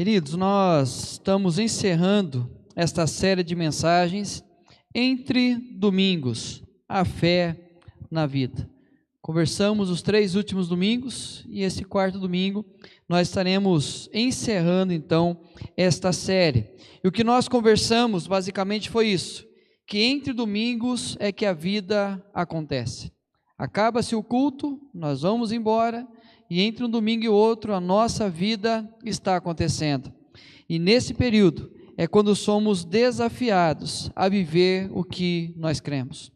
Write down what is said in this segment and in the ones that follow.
Queridos, nós estamos encerrando esta série de mensagens entre domingos, a fé na vida. Conversamos os 3 últimos domingos e esse 4º domingo nós estaremos encerrando então esta série. E o que nós conversamos basicamente foi isso, que entre domingos é que a vida acontece. Acaba-se o culto, nós vamos embora, e entre um domingo e outro a nossa vida está acontecendo. E nesse período é quando somos desafiados a viver o que nós cremos.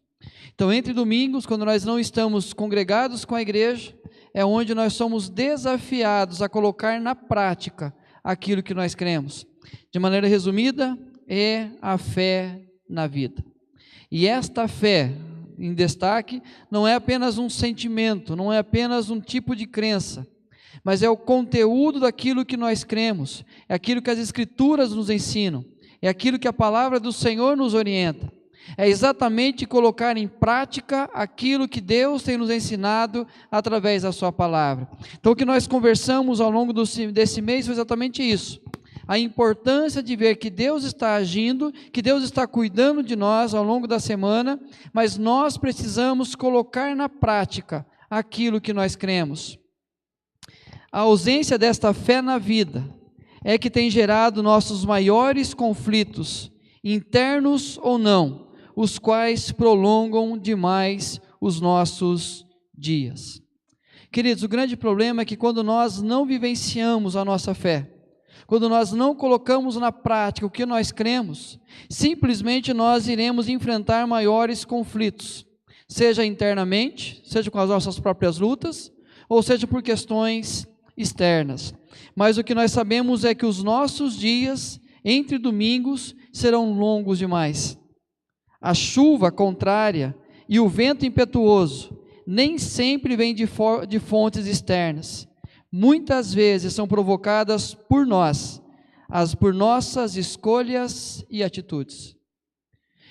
Então, entre domingos, quando nós não estamos congregados com a igreja, é onde nós somos desafiados a colocar na prática aquilo que nós cremos. De maneira resumida, é a fé na vida. E esta fé, em destaque, não é apenas um sentimento, não é apenas um tipo de crença, mas é o conteúdo daquilo que nós cremos, é aquilo que as Escrituras nos ensinam, é aquilo que a palavra do Senhor nos orienta, é exatamente colocar em prática aquilo que Deus tem nos ensinado através da sua palavra. Então o que nós conversamos ao longo desse mês foi exatamente isso, a importância de ver que Deus está agindo, que Deus está cuidando de nós ao longo da semana, mas nós precisamos colocar na prática aquilo que nós cremos. A ausência desta fé na vida é que tem gerado nossos maiores conflitos, internos ou não, os quais prolongam demais os nossos dias. Queridos, o grande problema é que quando nós não vivenciamos a nossa fé, quando nós não colocamos na prática o que nós cremos, simplesmente nós iremos enfrentar maiores conflitos, seja internamente, seja com as nossas próprias lutas, ou seja por questões externas. Mas o que nós sabemos é que os nossos dias, entre domingos, serão longos demais. A chuva contrária e o vento impetuoso nem sempre vêm de fontes externas. Muitas vezes são provocadas por nós, por nossas escolhas e atitudes.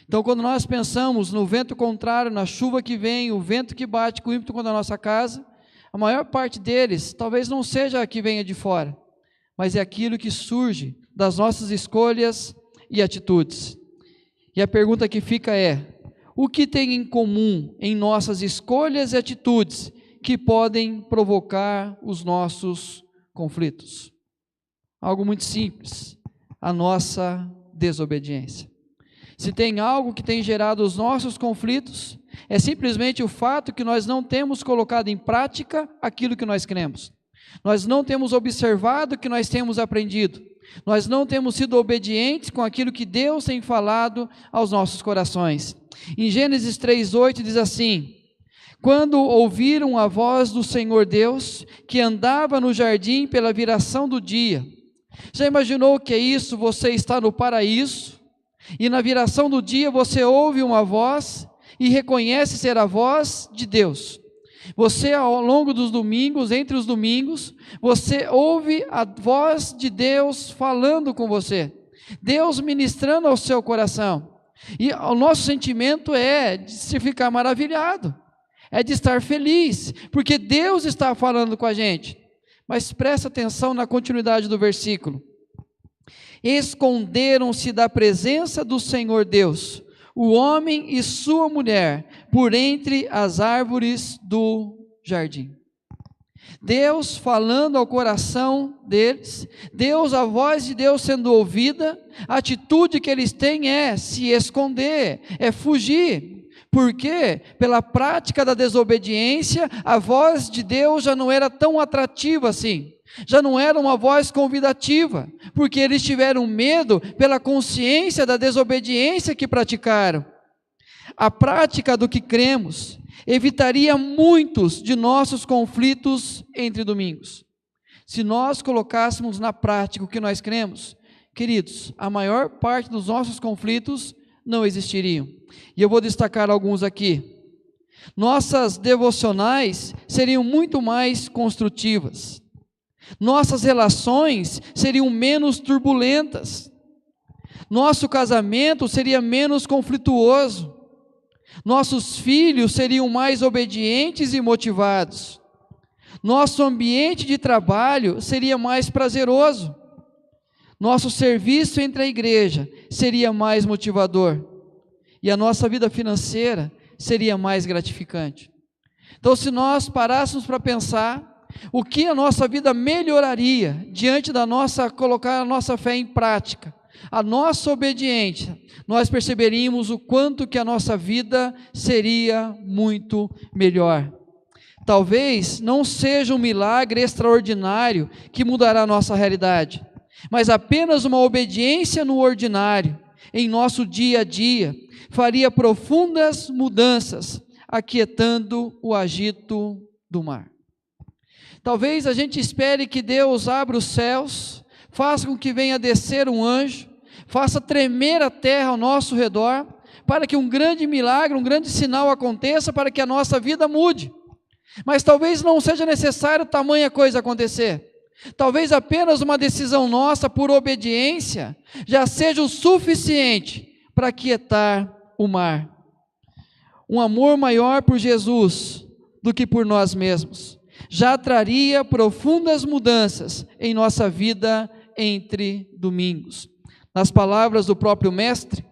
Então, quando nós pensamos no vento contrário, na chuva que vem, o vento que bate com ímpeto contra a nossa casa, a maior parte deles talvez não seja a que venha de fora, mas é aquilo que surge das nossas escolhas e atitudes. E a pergunta que fica é: o que tem em comum em nossas escolhas e atitudes que podem provocar os nossos conflitos? Algo muito simples: a nossa desobediência. Se tem algo que tem gerado os nossos conflitos, é simplesmente o fato que nós não temos colocado em prática aquilo que nós cremos. Nós não temos observado o que nós temos aprendido. Nós não temos sido obedientes com aquilo que Deus tem falado aos nossos corações. Em Gênesis 3:8 diz assim: quando ouviram a voz do Senhor Deus, que andava no jardim pela viração do dia. Já imaginou o que é isso? Você está no paraíso, e na viração do dia você ouve uma voz, e reconhece ser a voz de Deus. Você, ao longo dos domingos, entre os domingos, você ouve a voz de Deus falando com você, Deus ministrando ao seu coração, e o nosso sentimento é de se ficar maravilhado, é de estar feliz, porque Deus está falando com a gente. Mas presta atenção na continuidade do versículo: esconderam-se da presença do Senhor Deus, o homem e sua mulher, por entre as árvores do jardim. Deus falando ao coração deles, a voz de Deus sendo ouvida, a atitude que eles têm é se esconder, é fugir. Por quê? Pela prática da desobediência, a voz de Deus já não era tão atrativa assim, já não era uma voz convidativa, porque eles tiveram medo pela consciência da desobediência que praticaram. A prática do que cremos evitaria muitos de nossos conflitos entre domingos. Se nós colocássemos na prática o que nós cremos, queridos, a maior parte dos nossos conflitos não existiriam. E eu vou destacar alguns aqui. Nossas devocionais seriam muito mais construtivas. Nossas relações seriam menos turbulentas. Nosso casamento seria menos conflituoso. Nossos filhos seriam mais obedientes e motivados. Nosso ambiente de trabalho seria mais prazeroso. Nosso serviço entre a igreja seria mais motivador e a nossa vida financeira seria mais gratificante. Então, se nós parássemos para pensar o que a nossa vida melhoraria diante da nossa, colocar a nossa fé em prática, a nossa obediência, nós perceberíamos o quanto que a nossa vida seria muito melhor. Talvez não seja um milagre extraordinário que mudará a nossa realidade, mas apenas uma obediência no ordinário, em nosso dia a dia, faria profundas mudanças, aquietando o agito do mar. Talvez a gente espere que Deus abra os céus, faça com que venha descer um anjo, faça tremer a terra ao nosso redor, para que um grande milagre, um grande sinal aconteça, para que a nossa vida mude. Mas talvez não seja necessário tamanha coisa acontecer. Talvez apenas uma decisão nossa por obediência já seja o suficiente para aquietar o mar. Um amor maior por Jesus do que por nós mesmos já traria profundas mudanças em nossa vida entre domingos. Nas palavras do próprio Mestre: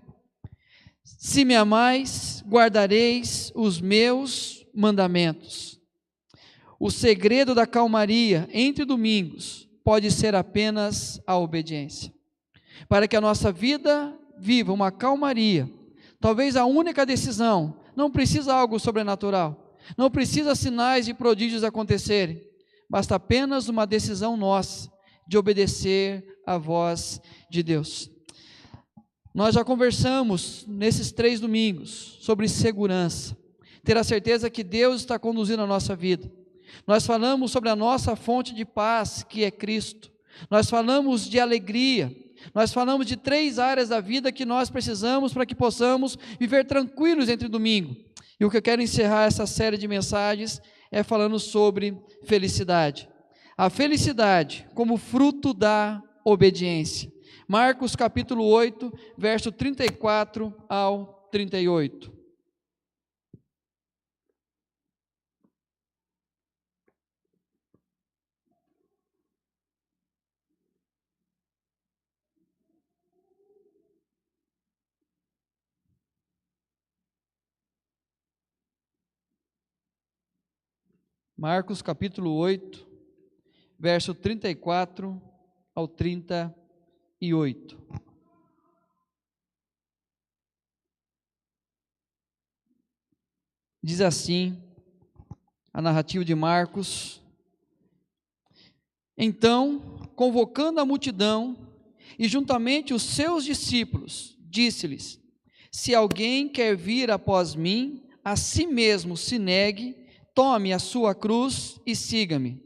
se me amais, guardareis os meus mandamentos. O segredo da calmaria entre domingos pode ser apenas a obediência. Para que a nossa vida viva uma calmaria, talvez a única decisão, não precisa algo sobrenatural, não precisa sinais e prodígios acontecerem, basta apenas uma decisão nossa de obedecer à voz de Deus. Nós já conversamos nesses 3 domingos sobre segurança, ter a certeza que Deus está conduzindo a nossa vida. Nós falamos sobre a nossa fonte de paz, que é Cristo. Nós falamos de alegria. Nós falamos de 3 áreas da vida que nós precisamos para que possamos viver tranquilos entre domingo. E o que eu quero encerrar essa série de mensagens é falando sobre felicidade. A felicidade como fruto da obediência. Marcos capítulo 8, verso 34 ao 38. Marcos capítulo 8, verso 34 ao 38. Diz assim a narrativa de Marcos: então, convocando a multidão e juntamente os seus discípulos, disse-lhes: se alguém quer vir após mim, a si mesmo se negue, tome a sua cruz e siga-me.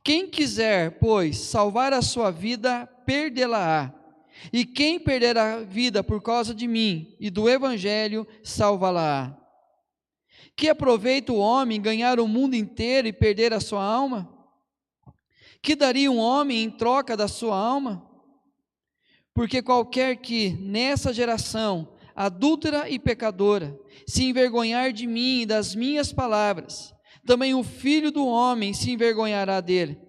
Quem quiser, pois, salvar a sua vida, perdê-la-á. E quem perder a vida por causa de mim e do Evangelho, salvá-la-á. Que aproveita o homem ganhar o mundo inteiro e perder a sua alma? Que daria um homem em troca da sua alma? Porque qualquer que, nessa geração adúltera e pecadora, se envergonhar de mim e das minhas palavras, também o Filho do Homem se envergonhará dele,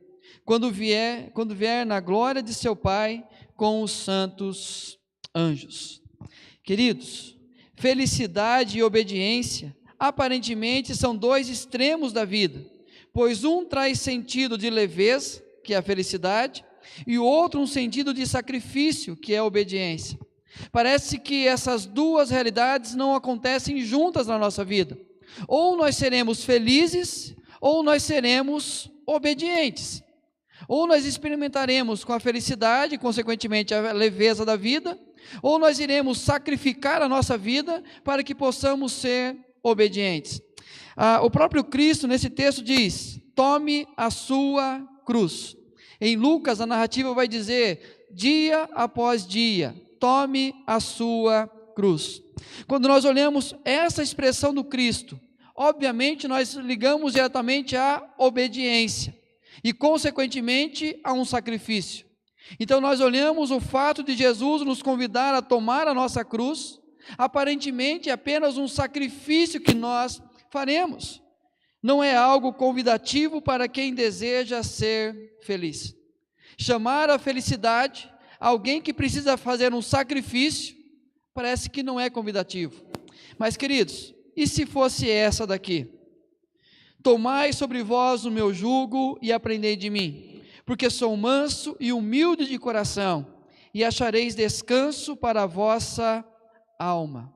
quando vier na glória de seu Pai com os santos anjos. Queridos, felicidade e obediência aparentemente são 2 extremos da vida, pois um traz sentido de leveza, que é a felicidade, e o outro um sentido de sacrifício, que é a obediência. Parece que essas 2 realidades não acontecem juntas na nossa vida. Ou nós seremos felizes, ou nós seremos obedientes. Ou nós experimentaremos com a felicidade, consequentemente a leveza da vida, ou nós iremos sacrificar a nossa vida para que possamos ser obedientes. O próprio Cristo nesse texto diz: tome a sua cruz. Em Lucas a narrativa vai dizer: dia após dia, tome a sua cruz. Quando nós olhamos essa expressão do Cristo, obviamente nós ligamos diretamente à obediência e consequentemente a um sacrifício. Então nós olhamos o fato de Jesus nos convidar a tomar a nossa cruz, aparentemente é apenas um sacrifício que nós faremos, não é algo convidativo para quem deseja ser feliz. Chamar a felicidade alguém que precisa fazer um sacrifício, parece que não é convidativo. Mas, queridos, e se fosse essa daqui? Tomai sobre vós o meu jugo e aprendei de mim, porque sou manso e humilde de coração, e achareis descanso para a vossa alma.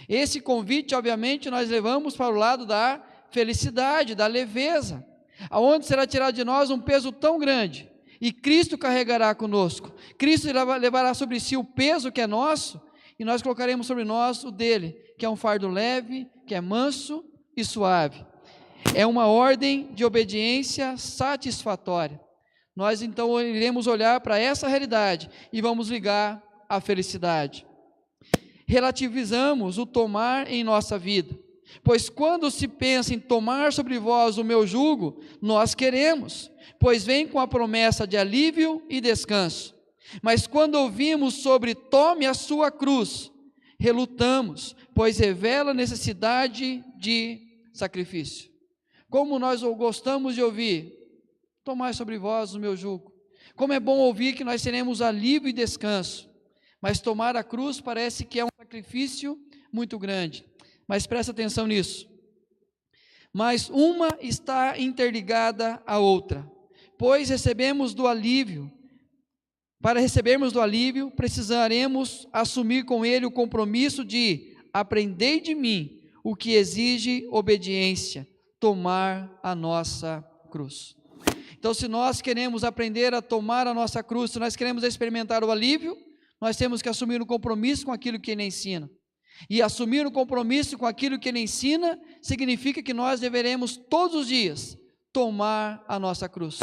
Esse convite, obviamente, nós levamos para o lado da felicidade, da leveza, aonde será tirado de nós um peso tão grande, e Cristo carregará conosco. Cristo levará sobre si o peso que é nosso, e nós colocaremos sobre nós o dele, que é um fardo leve, que é manso e suave. É uma ordem de obediência satisfatória. Nós então iremos olhar para essa realidade e vamos ligar à felicidade. Relativizamos o tomar em nossa vida, pois quando se pensa em tomar sobre vós o meu jugo, nós queremos, pois vem com a promessa de alívio e descanso. Mas quando ouvimos sobre tome a sua cruz, relutamos, pois revela a necessidade de sacrifício. Como nós gostamos de ouvir, tomai sobre vós o meu jugo. Como é bom ouvir que nós teremos alívio e descanso, mas tomar a cruz parece que é um sacrifício muito grande. Mas presta atenção nisso. Mas uma está interligada à outra, pois recebemos do alívio. Para recebermos do alívio, precisaremos assumir com ele o compromisso de aprender de mim, o que exige obediência, tomar a nossa cruz. Então, se nós queremos aprender a tomar a nossa cruz, se nós queremos experimentar o alívio, nós temos que assumir um compromisso com aquilo que ele ensina. E assumir um compromisso com aquilo que ele ensina, significa que nós deveremos todos os dias tomar a nossa cruz.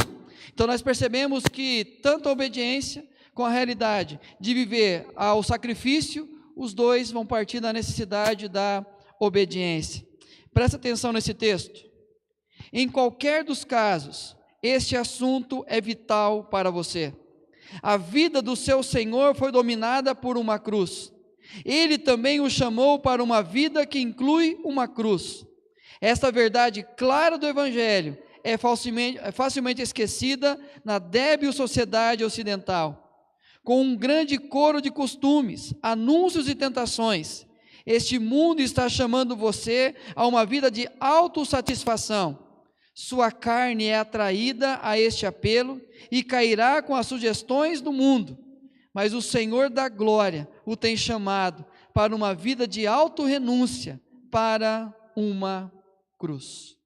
Então nós percebemos que tanto a obediência com a realidade de viver ao sacrifício, os dois vão partir da necessidade da obediência. Presta atenção nesse texto. Em qualquer dos casos, este assunto é vital para você. A vida do seu Senhor foi dominada por uma cruz. Ele também o chamou para uma vida que inclui uma cruz. Esta verdade clara do Evangelho é facilmente esquecida na débil sociedade ocidental. Com um grande coro de costumes, anúncios e tentações, este mundo está chamando você a uma vida de autossatisfação. Sua carne é atraída a este apelo e cairá com as sugestões do mundo, mas o Senhor da glória o tem chamado para uma vida de autorrenúncia, para uma cruz.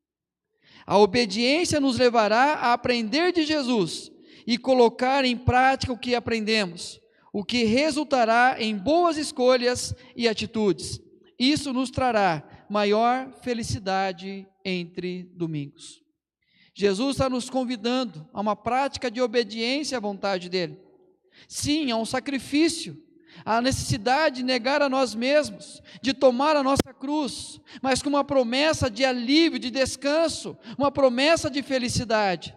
A obediência nos levará a aprender de Jesus e colocar em prática o que aprendemos, o que resultará em boas escolhas e atitudes. Isso nos trará maior felicidade entre domingos. Jesus está nos convidando a uma prática de obediência à vontade dele. Sim, a um sacrifício, a necessidade de negar a nós mesmos, de tomar a nossa cruz, mas com uma promessa de alívio, de descanso, uma promessa de felicidade.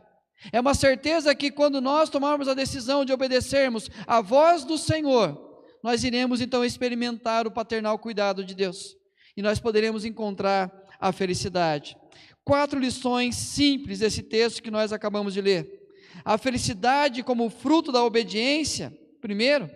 É uma certeza que quando nós tomarmos a decisão de obedecermos à voz do Senhor, nós iremos então experimentar o paternal cuidado de Deus, e nós poderemos encontrar a felicidade. 4 lições simples desse texto que nós acabamos de ler. A felicidade como fruto da obediência, primeiro,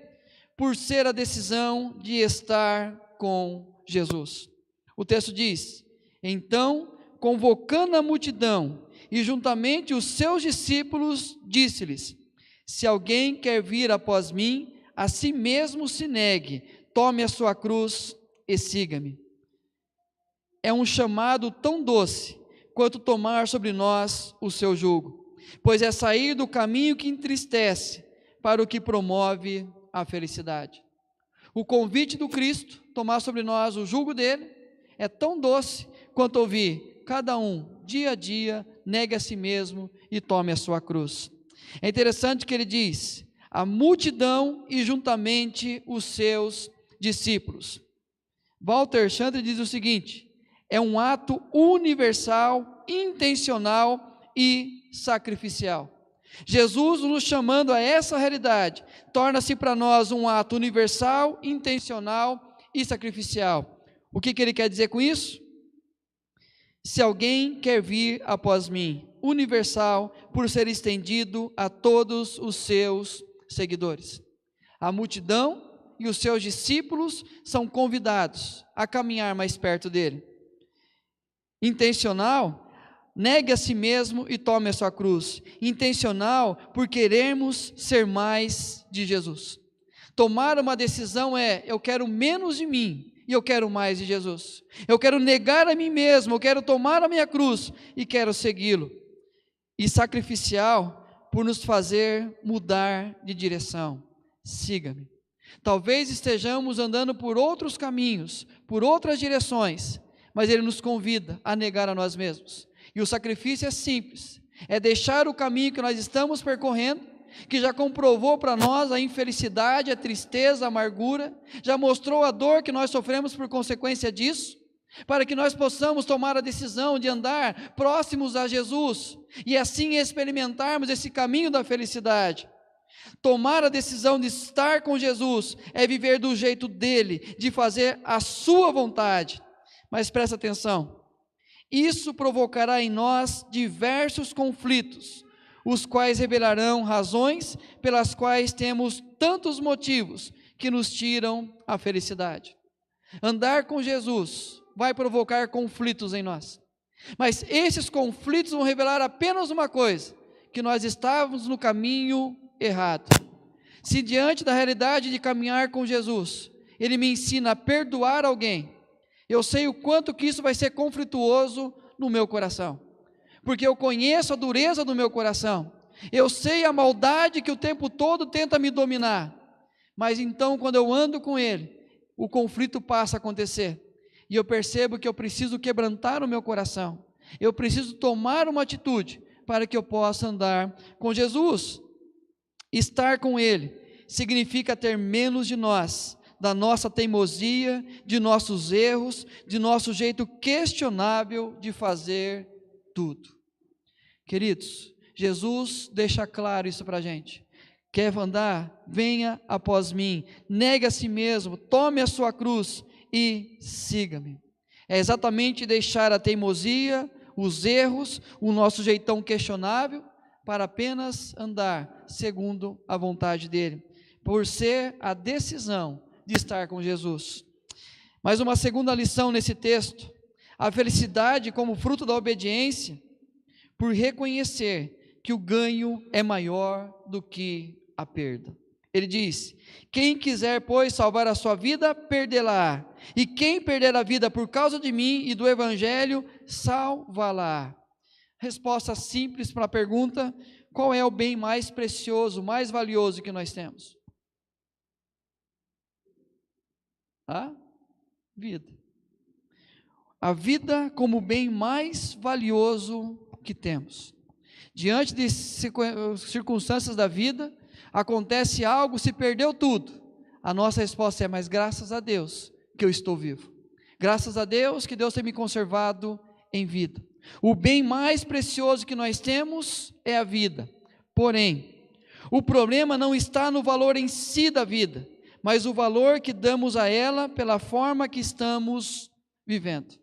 por ser a decisão de estar com Jesus. O texto diz: então, convocando a multidão e juntamente os seus discípulos, disse-lhes: se alguém quer vir após mim, a si mesmo se negue, tome a sua cruz e siga-me. É um chamado tão doce quanto tomar sobre nós o seu jugo, pois é sair do caminho que entristece para o que promove a felicidade. O convite do Cristo, tomar sobre nós o jugo dele, é tão doce quanto ouvir: cada um, dia a dia, negue a si mesmo e tome a sua cruz. É interessante que ele diz: a multidão e juntamente os seus discípulos. Walter Chandler diz o seguinte: é um ato universal, intencional e sacrificial. Jesus nos chamando a essa realidade, torna-se para nós um ato universal, intencional e sacrificial. O que ele quer dizer com isso? Se alguém quer vir após mim, universal, por ser estendido a todos os seus seguidores. A multidão e os seus discípulos são convidados a caminhar mais perto dele. Intencional, negue a si mesmo e tome a sua cruz. Intencional, por querermos ser mais de Jesus. Tomar uma decisão eu quero menos de mim e eu quero mais de Jesus. Eu quero negar a mim mesmo, eu quero tomar a minha cruz e quero segui-lo. E sacrificial, por nos fazer mudar de direção. Siga-me. Talvez estejamos andando por outros caminhos, por outras direções, mas Ele nos convida a negar a nós mesmos. E o sacrifício é simples, é deixar o caminho que nós estamos percorrendo, que já comprovou para nós a infelicidade, a tristeza, a amargura, já mostrou a dor que nós sofremos por consequência disso, para que nós possamos tomar a decisão de andar próximos a Jesus, e assim experimentarmos esse caminho da felicidade. Tomar a decisão de estar com Jesus é viver do jeito dele, de fazer a sua vontade. Mas presta atenção, isso provocará em nós diversos conflitos, os quais revelarão razões pelas quais temos tantos motivos que nos tiram a felicidade. Andar com Jesus vai provocar conflitos em nós, mas esses conflitos vão revelar apenas uma coisa, que nós estávamos no caminho errado. Se diante da realidade de caminhar com Jesus, Ele me ensina a perdoar alguém, eu sei o quanto que isso vai ser conflituoso no meu coração, porque eu conheço a dureza do meu coração, eu sei a maldade que o tempo todo tenta me dominar, mas então quando eu ando com Ele, o conflito passa a acontecer, e eu percebo que eu preciso quebrantar o meu coração, eu preciso tomar uma atitude, para que eu possa andar com Jesus. Estar com Ele significa ter menos de nós, da nossa teimosia, de nossos erros, de nosso jeito questionável de fazer tudo. Queridos, Jesus deixa claro isso para a gente. Quer andar? Venha após mim, negue a si mesmo, tome a sua cruz e siga-me. É exatamente deixar a teimosia, os erros, o nosso jeitão questionável, para apenas andar segundo a vontade dEle, por ser a decisão de estar com Jesus. Mas uma segunda lição nesse texto, a felicidade como fruto da obediência, por reconhecer que o ganho é maior do que a perda. Ele diz, quem quiser, pois, salvar a sua vida, perdê-la, e quem perder a vida por causa de mim e do Evangelho, salvá-la. Resposta simples para a pergunta, qual é o bem mais precioso, mais valioso que nós temos? A vida. A vida como o bem mais valioso que temos. Diante de circunstâncias da vida, acontece algo, se perdeu tudo. A nossa resposta é, mas graças a Deus que eu estou vivo. Graças a Deus que Deus tem me conservado em vida. O bem mais precioso que nós temos é a vida. Porém, o problema não está no valor em si da vida, mas o valor que damos a ela pela forma que estamos vivendo.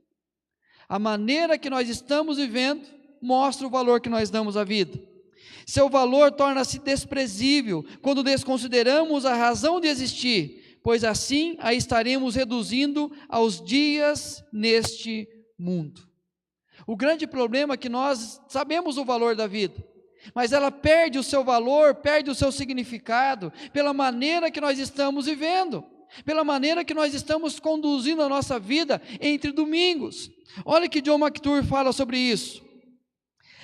A maneira que nós estamos vivendo mostra o valor que nós damos à vida. Seu valor torna-se desprezível quando desconsideramos a razão de existir, pois assim a estaremos reduzindo aos dias neste mundo. O grande problema é que nós sabemos o valor da vida, mas ela perde o seu valor, perde o seu significado, pela maneira que nós estamos vivendo, pela maneira que nós estamos conduzindo a nossa vida entre domingos. Olha que John MacArthur fala sobre isso.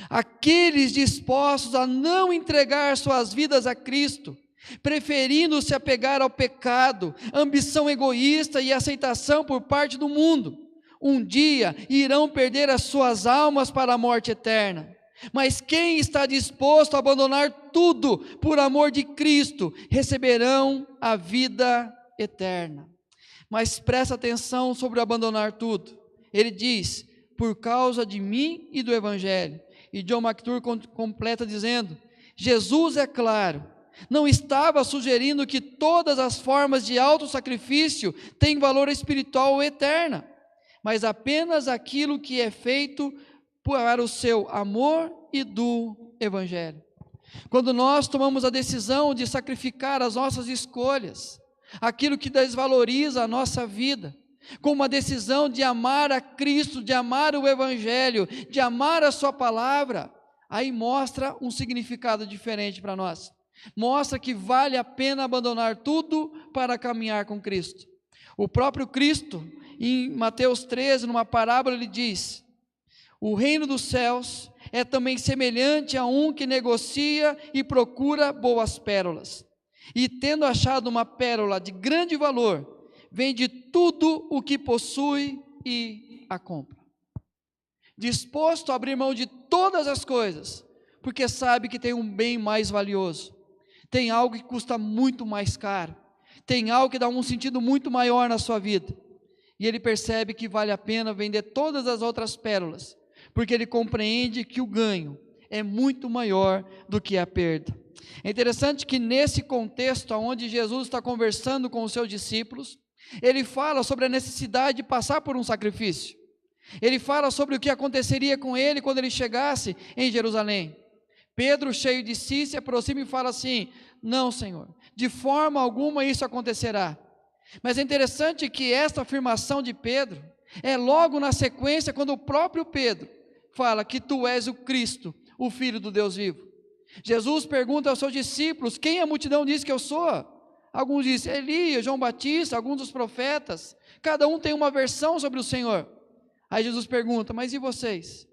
Aqueles dispostos a não entregar suas vidas a Cristo, preferindo se apegar ao pecado, ambição egoísta e aceitação por parte do mundo, um dia irão perder as suas almas para a morte eterna. Mas quem está disposto a abandonar tudo por amor de Cristo, receberão a vida eterna. Mas presta atenção sobre o abandonar tudo. Ele diz, por causa de mim e do Evangelho. E John MacArthur completa dizendo, Jesus, é claro, não estava sugerindo que todas as formas de autossacrifício têm valor espiritual eterno, mas apenas aquilo que é feito para o seu amor e do Evangelho. Quando nós tomamos a decisão de sacrificar as nossas escolhas, aquilo que desvaloriza a nossa vida, com uma decisão de amar a Cristo, de amar o Evangelho, de amar a sua palavra, aí mostra um significado diferente para nós. Mostra que vale a pena abandonar tudo para caminhar com Cristo. O próprio Cristo, em Mateus 13, numa parábola, ele diz: o reino dos céus é também semelhante a um que negocia e procura boas pérolas. E tendo achado uma pérola de grande valor, vende tudo o que possui e a compra. Disposto a abrir mão de todas as coisas, porque sabe que tem um bem mais valioso, tem algo que custa muito mais caro, tem algo que dá um sentido muito maior na sua vida, e ele percebe que vale a pena vender todas as outras pérolas, porque ele compreende que o ganho é muito maior do que a perda. É interessante que nesse contexto, onde Jesus está conversando com os seus discípulos, ele fala sobre a necessidade de passar por um sacrifício. Ele fala sobre o que aconteceria com ele quando ele chegasse em Jerusalém. Pedro, cheio de si, se aproxima e fala assim: não, Senhor, de forma alguma isso acontecerá. Mas é interessante que esta afirmação de Pedro é logo na sequência, quando o próprio Pedro fala que tu és o Cristo, o Filho do Deus vivo. Jesus pergunta aos seus discípulos: quem a multidão diz que eu sou? Alguns dizem Elias, João Batista, alguns dos profetas. Cada um tem uma versão sobre o Senhor. Aí Jesus pergunta: mas e vocês?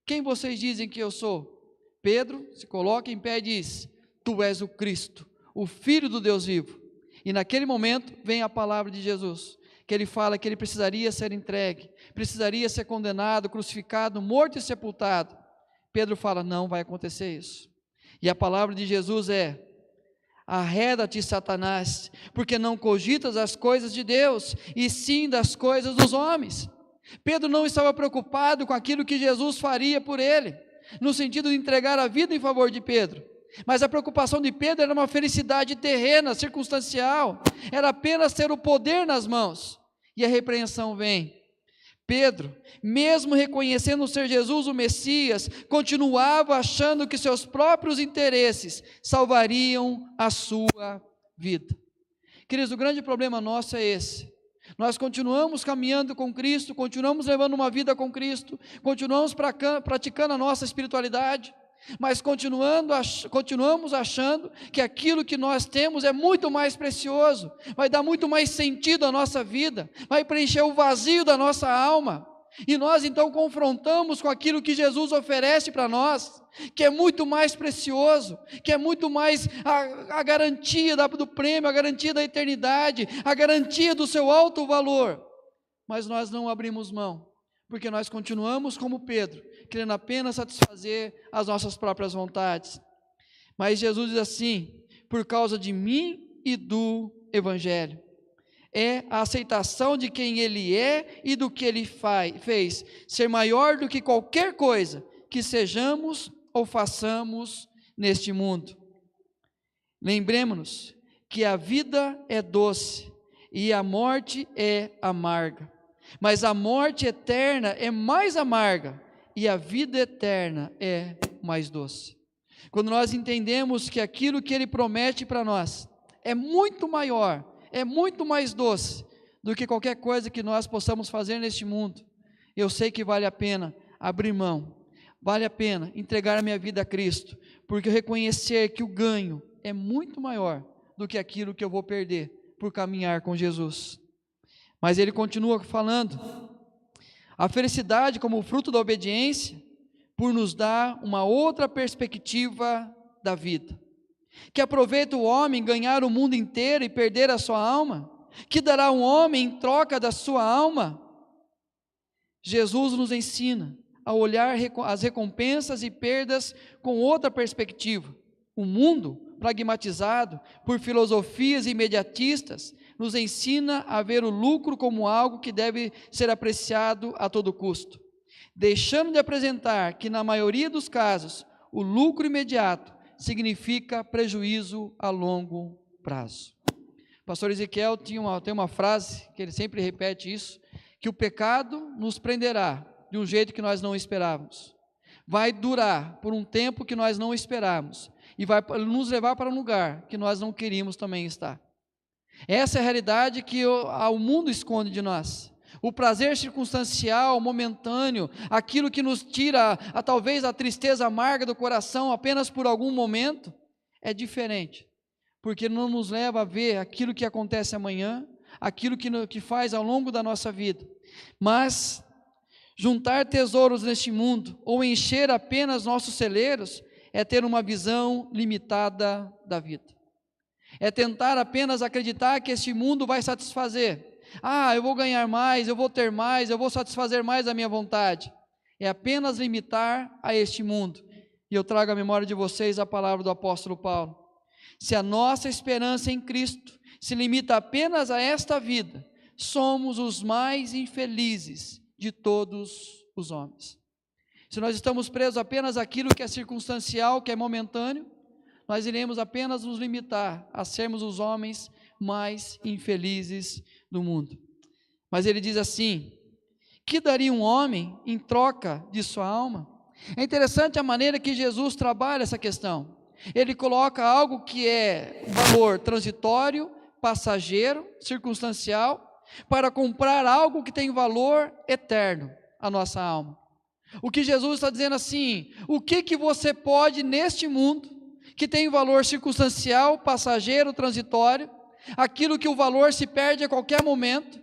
Quem vocês dizem que eu sou? Pedro se coloca em pé e diz: tu és o Cristo, o Filho do Deus vivo. E naquele momento vem a palavra de Jesus, que ele fala que ele precisaria ser entregue, precisaria ser condenado, crucificado, morto e sepultado. Pedro fala: não vai acontecer isso. E a palavra de Jesus é: arreda-te, Satanás, porque não cogitas as coisas de Deus, e sim das coisas dos homens. Pedro não estava preocupado com aquilo que Jesus faria por ele, no sentido de entregar a vida em favor de Pedro, mas a preocupação de Pedro era uma felicidade terrena, circunstancial, era apenas ter o poder nas mãos. E a repreensão vem. Pedro, mesmo reconhecendo ser Jesus o Messias, continuava achando que seus próprios interesses salvariam a sua vida. Queridos, o grande problema nosso é esse: nós continuamos caminhando com Cristo, continuamos levando uma vida com Cristo, continuamos praticando a nossa espiritualidade, mas continuamos achando que aquilo que nós temos é muito mais precioso, vai dar muito mais sentido à nossa vida, vai preencher o vazio da nossa alma, e nós então confrontamos com aquilo que Jesus oferece para nós, que é muito mais precioso, que é muito mais a garantia do prêmio, a garantia da eternidade, a garantia do seu alto valor, mas nós não abrimos mão, porque nós continuamos como Pedro, querendo apenas satisfazer as nossas próprias vontades. Mas Jesus diz assim: por causa de mim e do Evangelho, é a aceitação de quem Ele é e do que Ele fez, ser maior do que qualquer coisa que sejamos ou façamos neste mundo. Lembremos-nos que a vida é doce e a morte é amarga, mas a morte eterna é mais amarga e a vida eterna é mais doce. Quando nós entendemos que aquilo que Ele promete para nós é muito maior, é muito mais doce do que qualquer coisa que nós possamos fazer neste mundo, eu sei que vale a pena abrir mão, vale a pena entregar a minha vida a Cristo, porque reconhecer que o ganho é muito maior do que aquilo que eu vou perder por caminhar com Jesus. Mas ele continua falando: a felicidade como fruto da obediência, por nos dar uma outra perspectiva da vida. Que aproveita o homem ganhar o mundo inteiro e perder a sua alma? Que dará um homem em troca da sua alma? Jesus nos ensina a olhar as recompensas e perdas com outra perspectiva. O mundo, pragmatizado por filosofias imediatistas, nos ensina a ver o lucro como algo que deve ser apreciado a todo custo, deixando de apresentar que, na maioria dos casos, o lucro imediato significa prejuízo a longo prazo. O pastor Ezequiel tem uma frase, que ele sempre repete isso, que o pecado nos prenderá de um jeito que nós não esperávamos, vai durar por um tempo que nós não esperávamos, e vai nos levar para um lugar que nós não queríamos também estar. Essa é a realidade que o mundo esconde de nós. O prazer circunstancial, momentâneo, aquilo que nos tira talvez a tristeza amarga do coração apenas por algum momento, é diferente, porque não nos leva a ver aquilo que acontece amanhã, aquilo que faz ao longo da nossa vida. Mas juntar tesouros neste mundo, ou encher apenas nossos celeiros, é ter uma visão limitada da vida. É tentar apenas acreditar que este mundo vai satisfazer. Eu vou ganhar mais, eu vou ter mais, eu vou satisfazer mais a minha vontade. É apenas limitar a este mundo. E eu trago à memória de vocês a palavra do apóstolo Paulo. Se a nossa esperança em Cristo se limita apenas a esta vida, somos os mais infelizes de todos os homens. Se nós estamos presos apenas àquilo que é circunstancial, que é momentâneo, nós iremos apenas nos limitar a sermos os homens mais infelizes do mundo. Mas ele diz assim: que daria um homem em troca de sua alma? É interessante a maneira que Jesus trabalha essa questão. Ele coloca algo que é valor transitório, passageiro, circunstancial, para comprar algo que tem valor eterno, a nossa alma. O que Jesus está dizendo assim: o que você pode neste mundo, que tem valor circunstancial, passageiro, transitório, aquilo que o valor se perde a qualquer momento,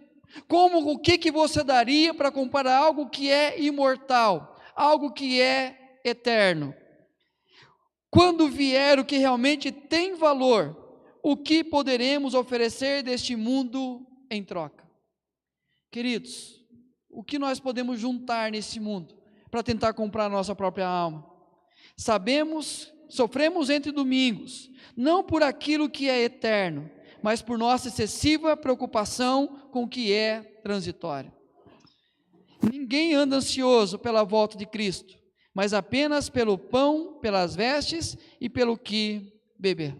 o que você daria para comprar algo que é imortal, algo que é eterno? Quando vier o que realmente tem valor, o que poderemos oferecer deste mundo em troca? Queridos, o que nós podemos juntar nesse mundo para tentar comprar a nossa própria alma? Sofremos entre domingos, não por aquilo que é eterno, mas por nossa excessiva preocupação com o que é transitório. Ninguém anda ansioso pela volta de Cristo, mas apenas pelo pão, pelas vestes e pelo que beber.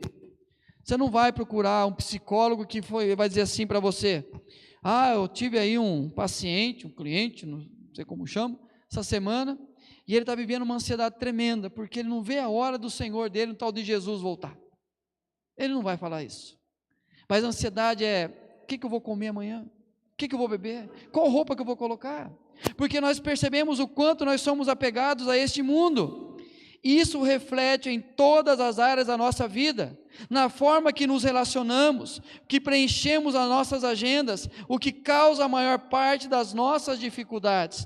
Você não vai procurar um psicólogo que vai dizer assim para você: eu tive aí um paciente, um cliente, não sei como chama, essa semana, e ele está vivendo uma ansiedade tremenda, porque ele não vê a hora do Senhor dele, o tal de Jesus, voltar. Ele não vai falar isso. Mas a ansiedade é: o que eu vou comer amanhã? O que eu vou beber? Qual roupa que eu vou colocar? Porque nós percebemos o quanto nós somos apegados a este mundo. Isso reflete em todas as áreas da nossa vida, na forma que nos relacionamos, que preenchemos as nossas agendas, o que causa a maior parte das nossas dificuldades.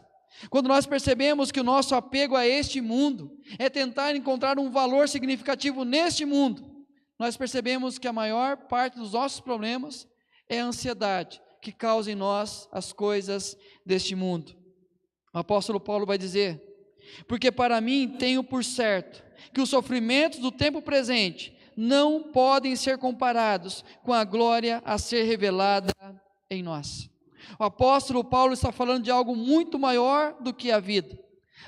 Quando nós percebemos que o nosso apego a este mundo é tentar encontrar um valor significativo neste mundo, nós percebemos que a maior parte dos nossos problemas é a ansiedade que causa em nós as coisas deste mundo. O apóstolo Paulo vai dizer: porque para mim tenho por certo que os sofrimentos do tempo presente não podem ser comparados com a glória a ser revelada em nós. O apóstolo Paulo está falando de algo muito maior do que a vida,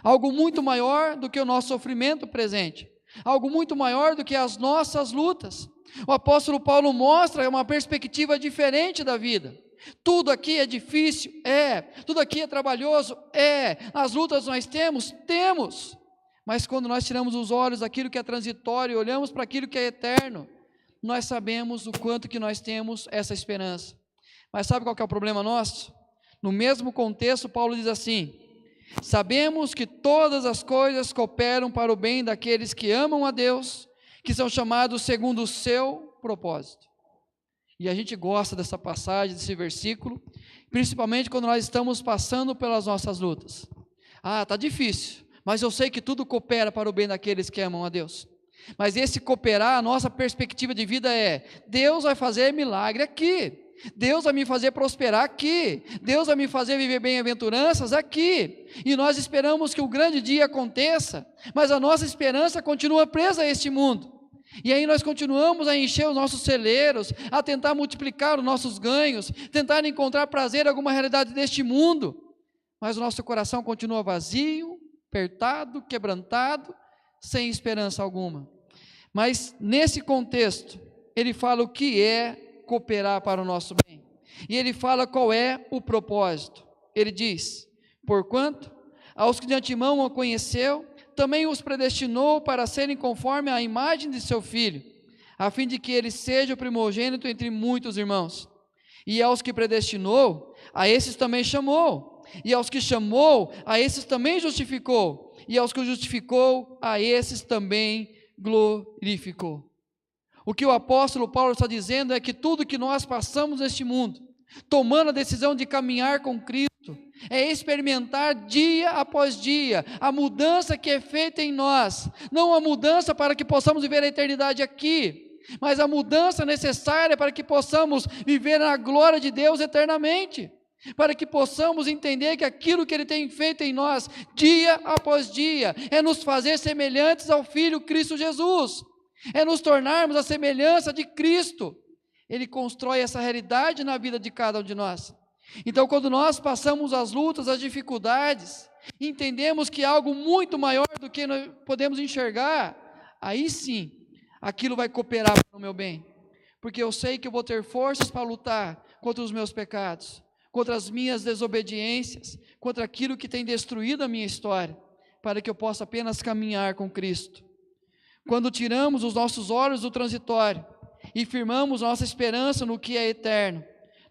algo muito maior do que o nosso sofrimento presente, algo muito maior do que as nossas lutas. O apóstolo Paulo mostra uma perspectiva diferente da vida. Tudo aqui é difícil, tudo aqui é trabalhoso, as lutas nós temos, mas quando nós tiramos os olhos daquilo que é transitório e olhamos para aquilo que é eterno, nós sabemos o quanto que nós temos essa esperança. Mas sabe qual que é o problema nosso? No mesmo contexto, Paulo diz assim: sabemos que todas as coisas cooperam para o bem daqueles que amam a Deus, que são chamados segundo o seu propósito. E a gente gosta dessa passagem, desse versículo, principalmente quando nós estamos passando pelas nossas lutas. Está difícil, mas eu sei que tudo coopera para o bem daqueles que amam a Deus. Mas esse cooperar, a nossa perspectiva de vida é: Deus vai fazer milagre aqui, Deus vai me fazer prosperar aqui, Deus vai me fazer viver bem-aventuranças aqui, e nós esperamos que o grande dia aconteça, mas a nossa esperança continua presa a este mundo. E aí nós continuamos a encher os nossos celeiros, a tentar multiplicar os nossos ganhos, tentar encontrar prazer em alguma realidade deste mundo, mas o nosso coração continua vazio, apertado, quebrantado, sem esperança alguma. Mas nesse contexto, ele fala o que é cooperar para o nosso bem, e ele fala qual é o propósito. Ele diz: porquanto aos que de antemão o conheceu, também os predestinou para serem conforme a imagem de seu Filho, a fim de que ele seja o primogênito entre muitos irmãos. E aos que predestinou, a esses também chamou. E aos que chamou, a esses também justificou. E aos que justificou, a esses também glorificou. O que o apóstolo Paulo está dizendo é que tudo que nós passamos neste mundo, tomando a decisão de caminhar com Cristo, é experimentar dia após dia a mudança que é feita em nós, não a mudança para que possamos viver a eternidade aqui, mas a mudança necessária para que possamos viver na glória de Deus eternamente, para que possamos entender que aquilo que Ele tem feito em nós, dia após dia, é nos fazer semelhantes ao Filho Cristo Jesus, é nos tornarmos a semelhança de Cristo. Ele constrói essa realidade na vida de cada um de nós. Então, quando nós passamos as lutas, as dificuldades, entendemos que é algo muito maior do que nós podemos enxergar, aí sim, aquilo vai cooperar para o meu bem, porque eu sei que eu vou ter forças para lutar contra os meus pecados, contra as minhas desobediências, contra aquilo que tem destruído a minha história, para que eu possa apenas caminhar com Cristo. Quando tiramos os nossos olhos do transitório e firmamos nossa esperança no que é eterno,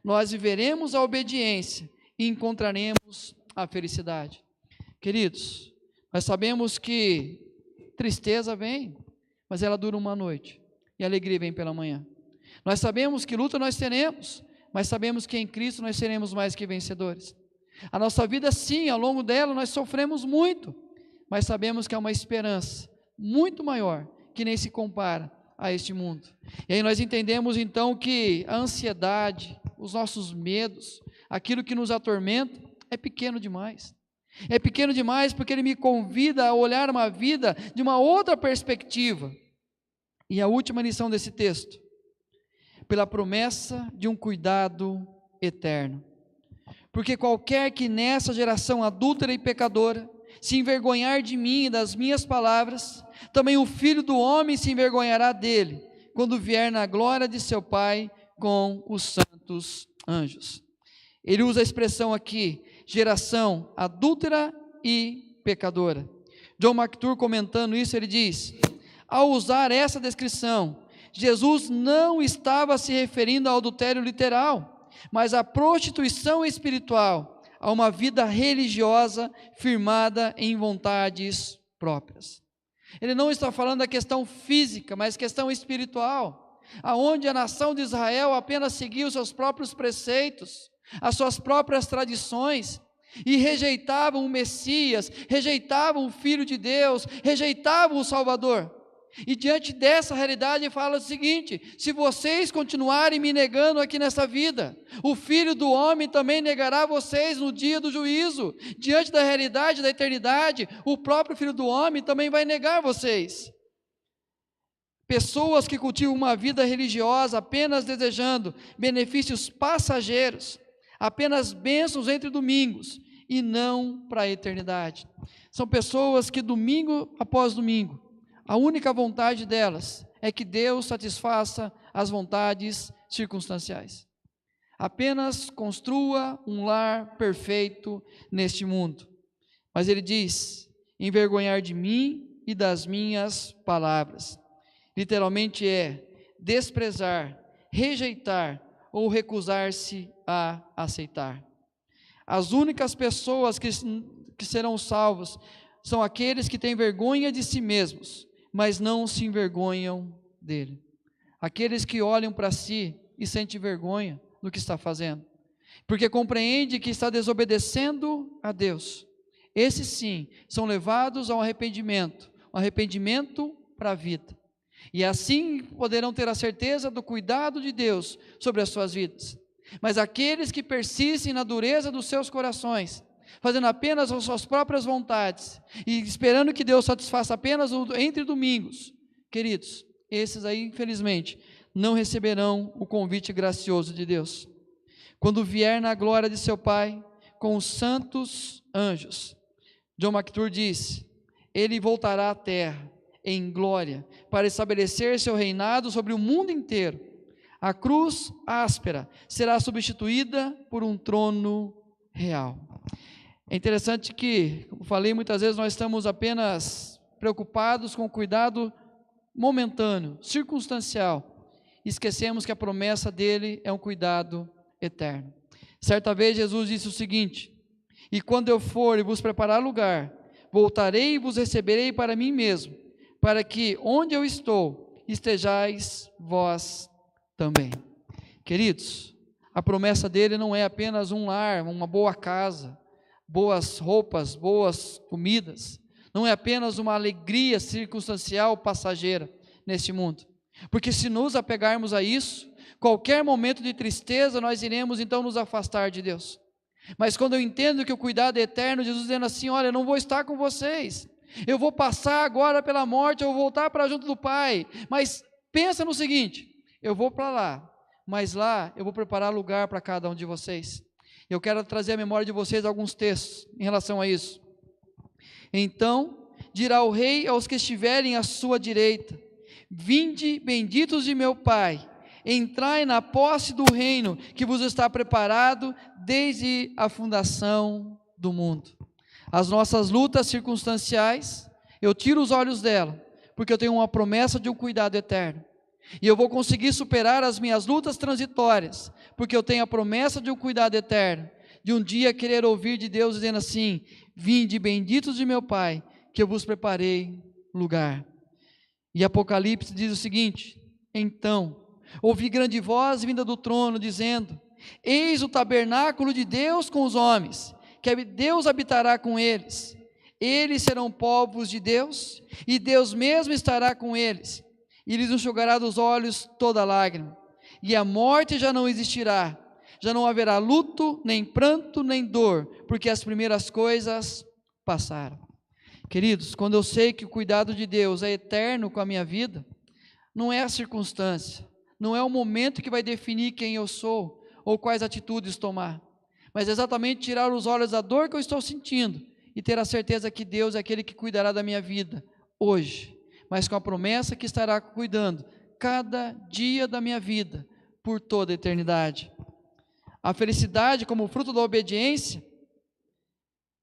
nós viveremos a obediência e encontraremos a felicidade. Queridos, nós sabemos que tristeza vem, mas ela dura uma noite, e a alegria vem pela manhã. Nós sabemos que luta nós teremos, mas sabemos que em Cristo nós seremos mais que vencedores. A nossa vida, sim, ao longo dela nós sofremos muito, mas sabemos que há uma esperança muito maior, que nem se compara a este mundo. E aí nós entendemos então que a ansiedade, os nossos medos, aquilo que nos atormenta, é pequeno demais. É pequeno demais porque Ele me convida a olhar uma vida de uma outra perspectiva. E a última lição desse texto, pela promessa de um cuidado eterno. Porque qualquer que nessa geração adúltera e pecadora se envergonhar de mim e das minhas palavras, também o Filho do Homem se envergonhará dele, quando vier na glória de seu Pai com os santos anjos. Ele usa a expressão aqui, geração adúltera e pecadora. John MacArthur, comentando isso, ele diz: ao usar essa descrição, Jesus não estava se referindo ao adultério literal, mas à prostituição espiritual, a uma vida religiosa firmada em vontades próprias. Ele não está falando da questão física, mas questão espiritual, aonde a nação de Israel apenas seguia os seus próprios preceitos, as suas próprias tradições, e rejeitavam o Messias, rejeitavam o Filho de Deus, rejeitavam o Salvador. E diante dessa realidade ele fala o seguinte: se vocês continuarem me negando aqui nessa vida, o Filho do Homem também negará vocês no dia do juízo. Diante da realidade da eternidade, o próprio Filho do Homem também vai negar vocês. Pessoas que cultivam uma vida religiosa apenas desejando benefícios passageiros, apenas bênçãos entre domingos e não para a eternidade. São pessoas que domingo após domingo, a única vontade delas é que Deus satisfaça as vontades circunstanciais. Apenas construa um lar perfeito neste mundo. Mas ele diz: envergonhar de mim e das minhas palavras. Literalmente é desprezar, rejeitar ou recusar-se a aceitar. As únicas pessoas que serão salvos são aqueles que têm vergonha de si mesmos, mas não se envergonham dele. Aqueles que olham para si e sentem vergonha do que está fazendo, porque compreende que está desobedecendo a Deus. Esses sim são levados ao arrependimento para a vida. E assim poderão ter a certeza do cuidado de Deus sobre as suas vidas. Mas aqueles que persistem na dureza dos seus corações, fazendo apenas as suas próprias vontades e esperando que Deus satisfaça apenas entre domingos, queridos, esses aí infelizmente não receberão o convite gracioso de Deus. Quando vier na glória de seu Pai com os santos anjos, John MacArthur diz: ele voltará à terra em glória para estabelecer seu reinado sobre o mundo inteiro. A cruz áspera será substituída por um trono real. É interessante que, como falei, muitas vezes nós estamos apenas preocupados com o cuidado momentâneo, circunstancial, esquecemos que a promessa dele é um cuidado eterno. Certa vez Jesus disse o seguinte: e quando eu for e vos preparar lugar, voltarei e vos receberei para mim mesmo, para que onde eu estou, estejais vós também. Queridos, a promessa dele não é apenas um lar, uma boa casa, boas roupas, boas comidas, não é apenas uma alegria circunstancial passageira neste mundo, porque se nos apegarmos a isso, qualquer momento de tristeza nós iremos então nos afastar de Deus. Mas quando eu entendo que o cuidado é eterno, Jesus dizendo assim: olha, eu não vou estar com vocês, eu vou passar agora pela morte, eu vou voltar para junto do Pai, mas pensa no seguinte: eu vou para lá, mas lá eu vou preparar lugar para cada um de vocês. Eu quero trazer à memória de vocês alguns textos em relação a isso. Então dirá o rei aos que estiverem à sua direita: vinde, benditos de meu Pai, entrai na posse do reino que vos está preparado desde a fundação do mundo. As nossas lutas circunstanciais, eu tiro os olhos dela, porque eu tenho uma promessa de um cuidado eterno, e eu vou conseguir superar as minhas lutas transitórias, porque eu tenho a promessa de um cuidado eterno, de um dia querer ouvir de Deus dizendo assim: vinde, benditos de meu Pai, que eu vos preparei lugar. E Apocalipse diz o seguinte: então ouvi grande voz vinda do trono, dizendo: eis o tabernáculo de Deus com os homens, que Deus habitará com eles, eles serão povos de Deus, e Deus mesmo estará com eles, e lhes enxugará dos olhos toda lágrima, e a morte já não existirá, já não haverá luto, nem pranto, nem dor, porque as primeiras coisas passaram. Queridos, quando eu sei que o cuidado de Deus é eterno com a minha vida, não é a circunstância, não é o momento que vai definir quem eu sou, ou quais atitudes tomar, mas exatamente tirar os olhos da dor que eu estou sentindo, e ter a certeza que Deus é aquele que cuidará da minha vida, hoje, mas com a promessa que estará cuidando, cada dia da minha vida, por toda a eternidade. A felicidade como fruto da obediência,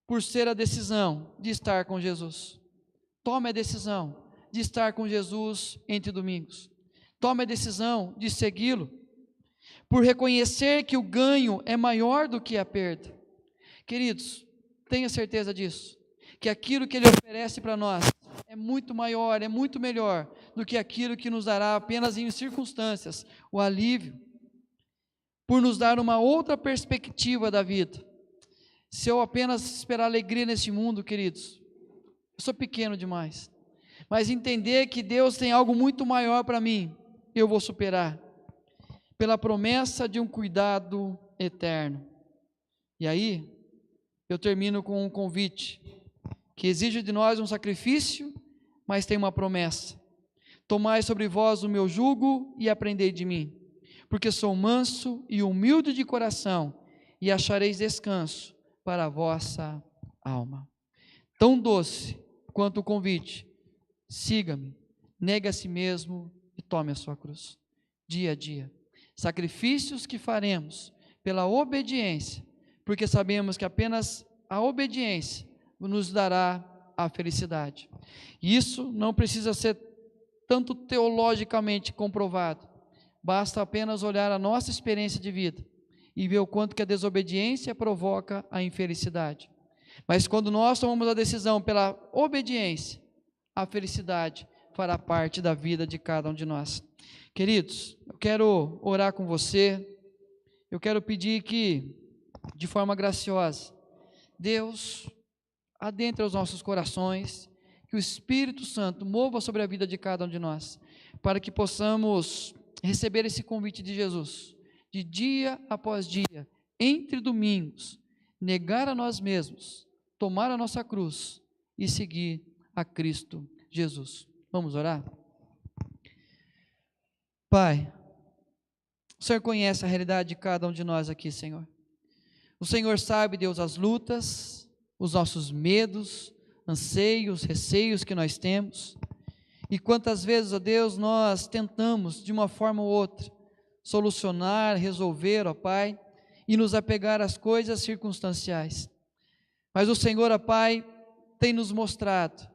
por ser a decisão de estar com Jesus. Tome a decisão de estar com Jesus entre domingos. Tome a decisão de segui-lo, por reconhecer que o ganho é maior do que a perda. Queridos, tenha certeza disso, que aquilo que Ele oferece para nós é muito maior, é muito melhor do que aquilo que nos dará apenas em circunstâncias o alívio, por nos dar uma outra perspectiva da vida. Se eu apenas esperar alegria nesse mundo, queridos, eu sou pequeno demais, mas entender que Deus tem algo muito maior para mim, eu vou superar, pela promessa de um cuidado eterno. E aí, eu termino com um convite, que exige de nós um sacrifício, mas tem uma promessa: tomai sobre vós o meu jugo e aprendei de mim, porque sou manso e humilde de coração, e achareis descanso para a vossa alma. Tão doce quanto o convite: siga-me, negue a si mesmo e tome a sua cruz, dia a dia. Sacrifícios que faremos pela obediência, porque sabemos que apenas a obediência nos dará a felicidade. E isso não precisa ser tanto teologicamente comprovado, basta apenas olhar a nossa experiência de vida e ver o quanto que a desobediência provoca a infelicidade. Mas quando nós tomamos a decisão pela obediência, a felicidade fará parte da vida de cada um de nós. Queridos, eu quero orar com você, eu quero pedir que, de forma graciosa, Deus adentre os nossos corações, que o Espírito Santo mova sobre a vida de cada um de nós, para que possamos receber esse convite de Jesus, de dia após dia, entre domingos, negar a nós mesmos, tomar a nossa cruz e seguir a Cristo Jesus. Vamos orar? Pai, o Senhor conhece a realidade de cada um de nós aqui, Senhor. O Senhor sabe, Deus, as lutas, os nossos medos, anseios, receios que nós temos. E quantas vezes, ó Deus, nós tentamos, de uma forma ou outra, solucionar, resolver, ó Pai, e nos apegar às coisas circunstanciais. Mas o Senhor, ó Pai, tem nos mostrado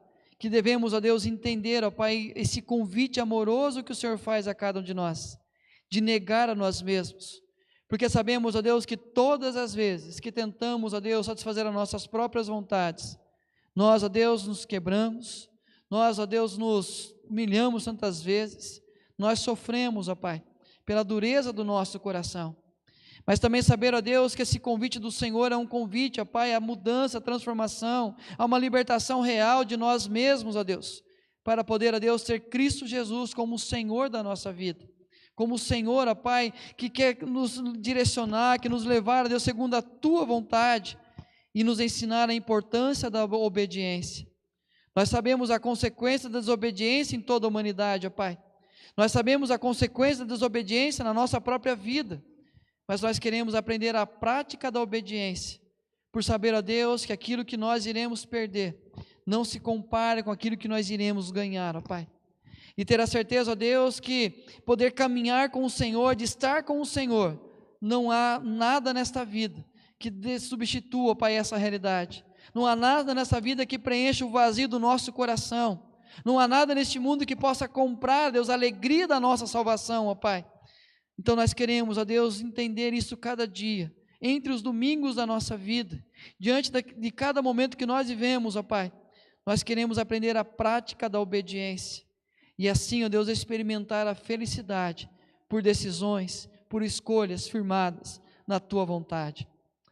que devemos, ó Deus, entender, ó Pai, esse convite amoroso que o Senhor faz a cada um de nós, de negar a nós mesmos, porque sabemos, ó Deus, que todas as vezes que tentamos, ó Deus, satisfazer as nossas próprias vontades, nós, ó Deus, nos quebramos, nós, ó Deus, nos humilhamos tantas vezes, nós sofremos, ó Pai, pela dureza do nosso coração, mas também saber, ó Deus, que esse convite do Senhor é um convite, ó Pai, à mudança, à transformação, a uma libertação real de nós mesmos, ó Deus, para poder, ó Deus, ter Cristo Jesus como o Senhor da nossa vida, como o Senhor, ó Pai, que quer nos direcionar, que nos levar, ó Deus, segundo a Tua vontade, e nos ensinar a importância da obediência. Nós sabemos a consequência da desobediência em toda a humanidade, ó Pai, nós sabemos a consequência da desobediência na nossa própria vida, mas nós queremos aprender a prática da obediência, por saber, ó Deus, que aquilo que nós iremos perder, não se compara com aquilo que nós iremos ganhar, ó Pai, e ter a certeza, ó Deus, que poder caminhar com o Senhor, de estar com o Senhor, não há nada nesta vida que substitua, ó Pai, essa realidade, não há nada nessa vida que preencha o vazio do nosso coração, não há nada neste mundo que possa comprar, Deus, a alegria da nossa salvação, ó Pai. Então nós queremos, ó Deus, entender isso cada dia, entre os domingos da nossa vida, diante de cada momento que nós vivemos, ó Pai, nós queremos aprender a prática da obediência, e assim, ó Deus, experimentar a felicidade, por decisões, por escolhas firmadas na Tua vontade.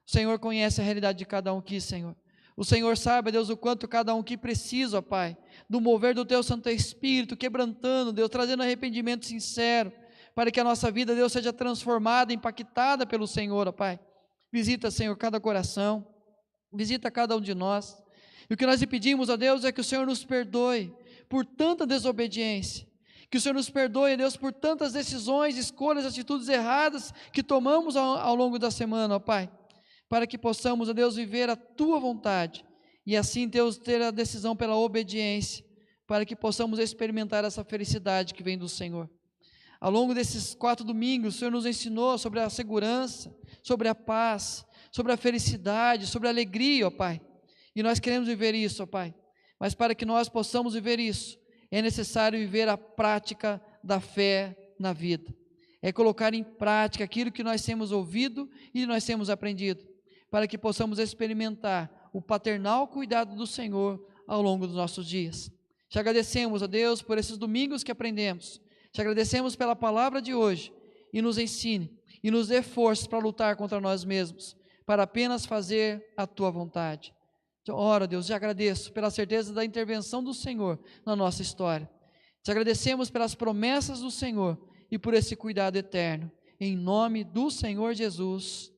O Senhor conhece a realidade de cada um aqui, Senhor, o Senhor sabe, ó Deus, o quanto cada um aqui precisa, ó Pai, do mover do Teu Santo Espírito, quebrantando, Deus, trazendo arrependimento sincero, para que a nossa vida, Deus, seja transformada, impactada pelo Senhor, ó Pai. Visita, Senhor, cada coração, visita cada um de nós, e o que nós lhe pedimos, ó Deus, é que o Senhor nos perdoe por tanta desobediência, que o Senhor nos perdoe, Deus, por tantas decisões, escolhas, atitudes erradas que tomamos ao longo da semana, ó Pai, para que possamos, ó Deus, viver a Tua vontade, e assim, Deus, ter a decisão pela obediência, para que possamos experimentar essa felicidade que vem do Senhor. Ao longo desses 4 domingos, o Senhor nos ensinou sobre a segurança, sobre a paz, sobre a felicidade, sobre a alegria, ó Pai. E nós queremos viver isso, ó Pai. Mas para que nós possamos viver isso, é necessário viver a prática da fé na vida. É colocar em prática aquilo que nós temos ouvido e nós temos aprendido, para que possamos experimentar o paternal cuidado do Senhor ao longo dos nossos dias. Te agradecemos, ó Deus, por esses domingos que aprendemos. Te agradecemos pela palavra de hoje, e nos ensine, e nos dê forças para lutar contra nós mesmos, para apenas fazer a Tua vontade. Ora, Deus, te agradeço pela certeza da intervenção do Senhor na nossa história. Te agradecemos pelas promessas do Senhor, e por esse cuidado eterno, em nome do Senhor Jesus.